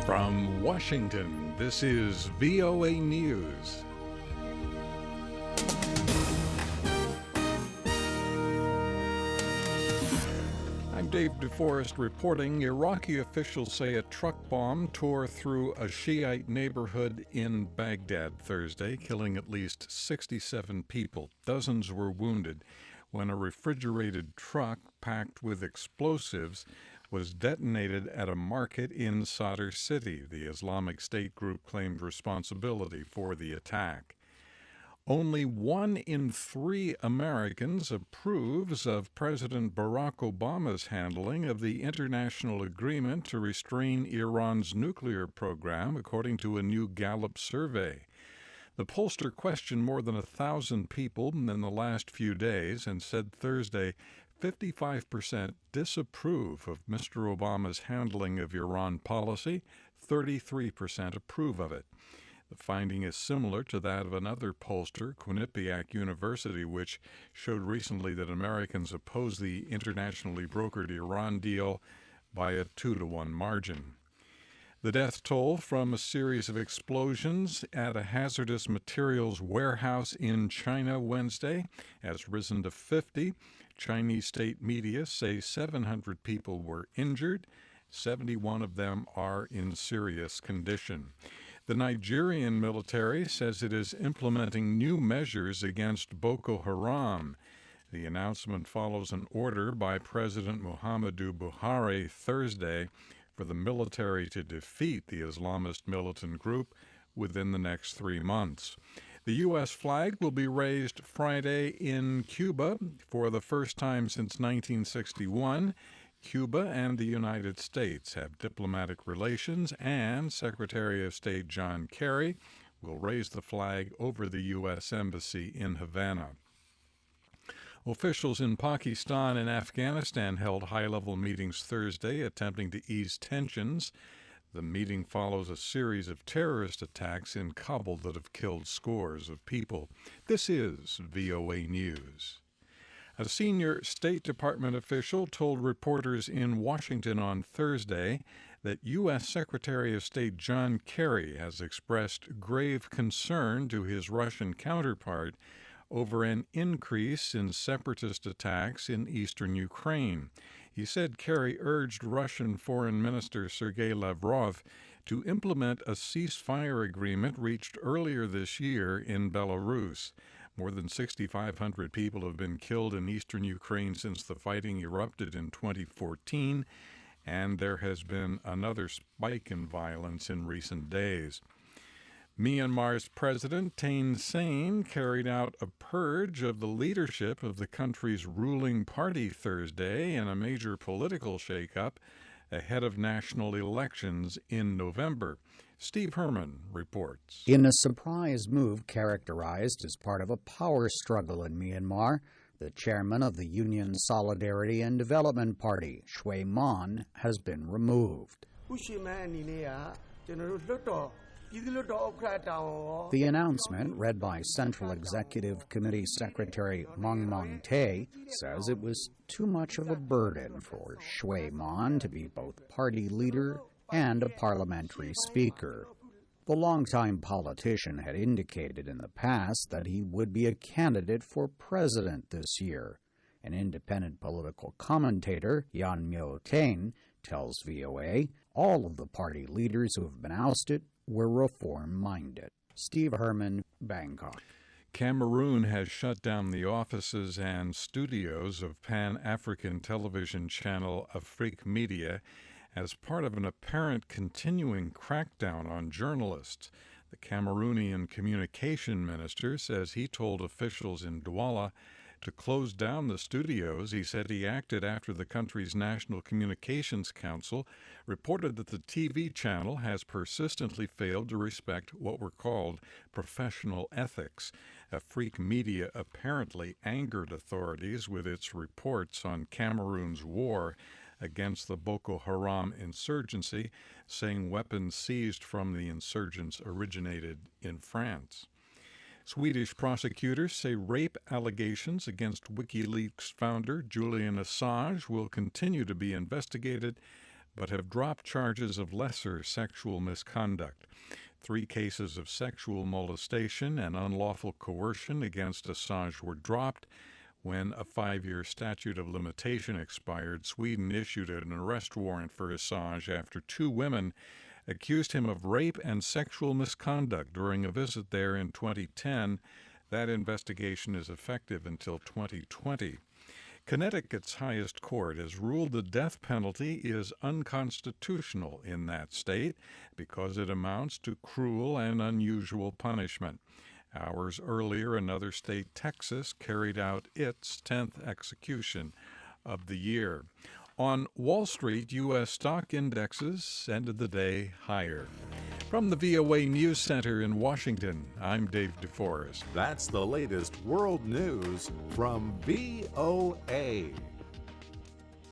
From Washington, this is VOA News. I'm David Forrest reporting. Iraqi officials say a truck bomb tore through a Shiite neighborhood in Baghdad Thursday, killing at least 67 people. Dozens were wounded when a refrigerated truck packed with explosives was detonated at a market in Sadr City. The Islamic State group claimed responsibility for the attack. Only 1 in 3 Americans approves of President Barack Obama's handling of the international agreement to restrain Iran's nuclear program, according to a new Gallup survey. The pollster questioned more than 1,000 people in the last few days and said Thursday 55% disapprove of Mr. Obama's handling of Iran policy, 33% approve of it. The finding is similar to that of another pollster, Quinnipiac University, which showed recently that Americans oppose the internationally brokered Iran deal by a 2-to-1 margin. The death toll from a series of explosions at a hazardous materials warehouse in China Wednesday has risen to 50. Chinese state media say 700 people were injured. 71 of them are in serious condition. The Nigerian military says it is implementing new measures against Boko Haram. The announcement follows an order by President Muhammadu Buhari Thursday for the military to defeat the Islamist militant group within the next 3 months. The U.S. flag will be raised Friday in Cuba for the first time since 1961. Cuba and the United States have diplomatic relations, and Secretary of State John Kerry will raise the flag over the U.S. Embassy in Havana. Officials in Pakistan and Afghanistan held high-level meetings Thursday, attempting to ease tensions. The meeting follows a series of terrorist attacks in Kabul that have killed scores of people. This is VOA News. A senior State Department official told reporters in Washington on Thursday that U.S. Secretary of State John Kerry has expressed grave concern to his Russian counterpart over an increase in separatist attacks in eastern Ukraine. He said Kerry urged Russian Foreign Minister Sergei Lavrov to implement a ceasefire agreement reached earlier this year in Belarus. More than 6,500 people have been killed in eastern Ukraine since the fighting erupted in 2014, and there has been another spike in violence in recent days. Myanmar's President Thein Sein carried out a purge of the leadership of the country's ruling party Thursday in a major political shakeup ahead of national elections in November. Steve Herman reports. In a surprise move characterized as part of a power struggle in Myanmar, the chairman of the Union Solidarity and Development Party, Shui Man, has been removed. The announcement, read by Central Executive Committee Secretary Maung Maung Tae, says it was too much of a burden for Shui Man to be both party leader and a parliamentary speaker. The longtime politician had indicated in the past that he would be a candidate for president this year. An independent political commentator, Yan Myo Tain, tells VOA all of the party leaders who have been ousted were reform-minded. Steve Herman, Bangkok. Cameroon has shut down the offices and studios of Pan-African television channel Afrique Media as part of an apparent continuing crackdown on journalists. The Cameroonian communication minister says he told officials in Douala to close down the studios. He said he acted after the country's National Communications Council reported that the TV channel has persistently failed to respect what were called professional ethics. Afrique Media apparently angered authorities with its reports on Cameroon's war against the Boko Haram insurgency, saying weapons seized from the insurgents originated in France. Swedish prosecutors say rape allegations against WikiLeaks founder Julian Assange will continue to be investigated but have dropped charges of lesser sexual misconduct. 3 cases of sexual molestation and unlawful coercion against Assange were dropped. When a 5-year statute of limitation expired, Sweden issued an arrest warrant for Assange after 2 women accused him of rape and sexual misconduct during a visit there in 2010. That investigation is effective until 2020. Connecticut's highest court has ruled the death penalty is unconstitutional in that state because it amounts to cruel and unusual punishment. Hours earlier, another state, Texas, carried out its 10th execution of the year. On Wall Street, U.S. stock indexes ended the day higher. From the VOA News Center in Washington, I'm Dave DeForrest. That's the latest world news from VOA.